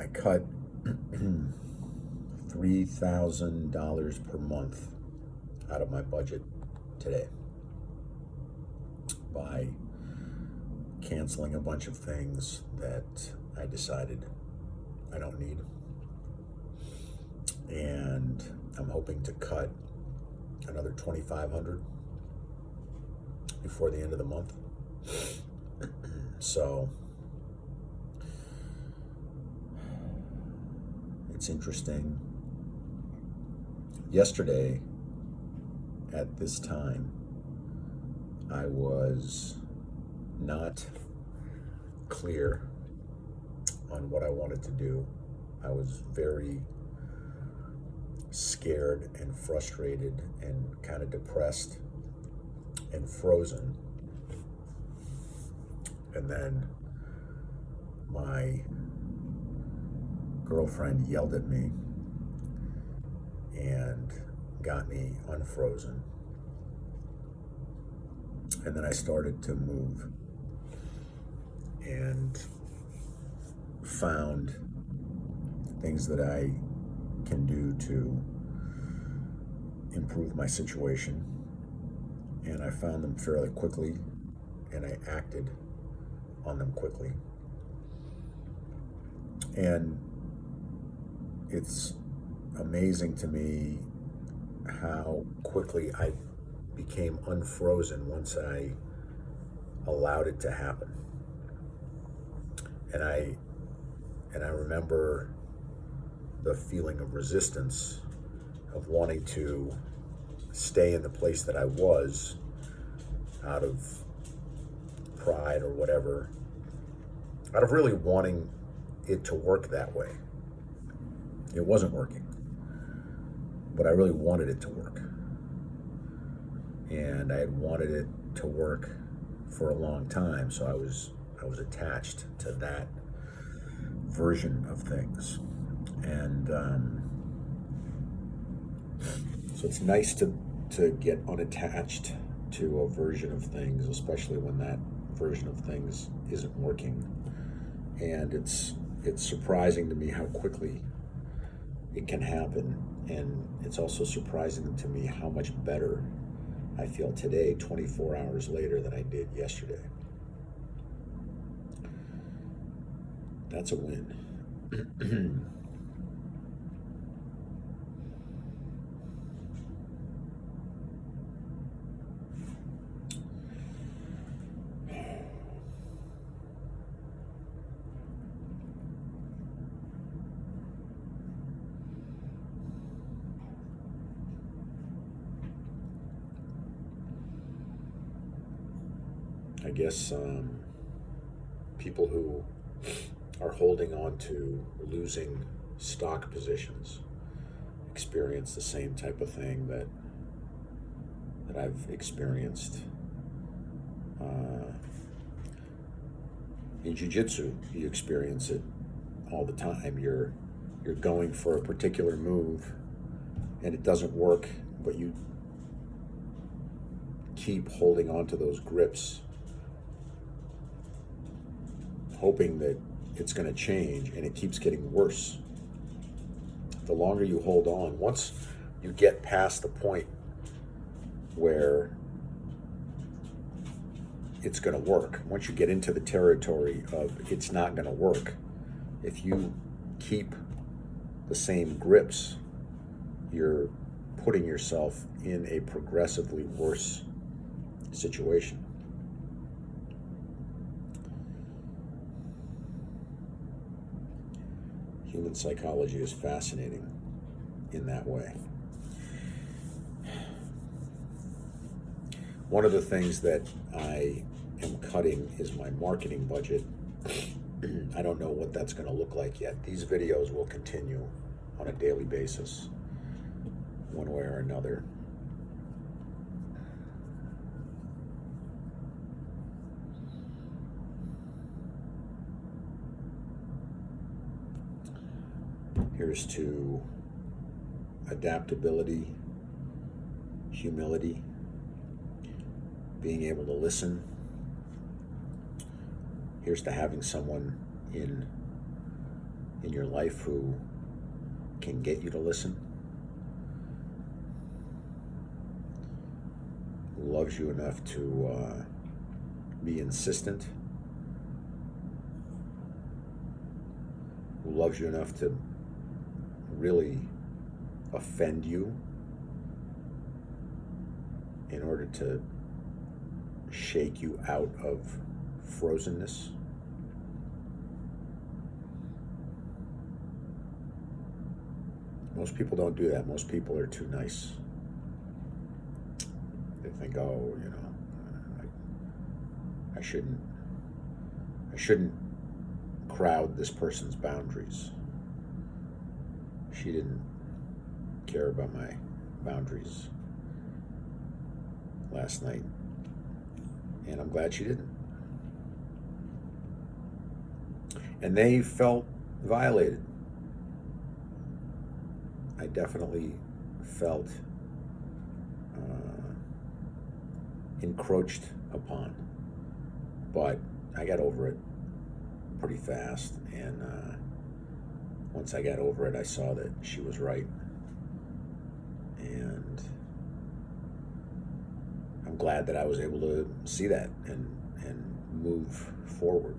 I cut $3,000 per month out of my budget today by canceling a bunch of things that I decided I don't need. And I'm hoping to cut another $2,500 before the end of the month. So it's interesting. Yesterday at this time, I was not clear on what I wanted to do. I was very scared and frustrated and kind of depressed and frozen. And then my girlfriend yelled at me and got me unfrozen. And then I started to move and found things that I can do to improve my situation. And I found them fairly quickly, and I acted on them quickly. And it's amazing to me how quickly I became unfrozen once I allowed it to happen. And I remember the feeling of resistance, of wanting to stay in the place that I was out of pride or whatever, out of really wanting it to work that way. It wasn't working, but I really wanted it to work. And I had wanted it to work for a long time, so I was attached to that version of things. And so it's nice to get unattached to a version of things, especially when that version of things isn't working. And it's surprising to me how quickly it can happen. And it's also surprising to me how much better I feel today, 24 hours later, than I did yesterday. That's a win. I guess people who are holding on to losing stock positions experience the same type of thing that I've experienced. In Jiu-Jitsu, you experience it all the time. You're going for a particular move and it doesn't work, but you keep holding on to those grips, hoping that it's going to change, and it keeps getting worse. The longer you hold on, once you get past the point where it's going to work, once you get into the territory of it's not going to work, if you keep the same grips, you're putting yourself in a progressively worse situation. Human psychology is fascinating in that way. One of the things that I am cutting is my marketing budget. I don't know what that's going to look like yet. These videos will continue on a daily basis, one way or another. Here's to adaptability, humility, being able to listen. Here's to having someone in in your life who can get you to listen, who loves you enough to be insistent, who loves you enough to really offend you in order to shake you out of frozenness. Most people don't do that. Most people are too nice. They think, oh, you know, I shouldn't crowd this person's boundaries. She didn't care about my boundaries last night, and I'm glad she didn't. And they felt violated. I definitely felt encroached upon, but I got over it pretty fast, and once I got over it, I saw that she was right, and I'm glad that I was able to see that and move forward.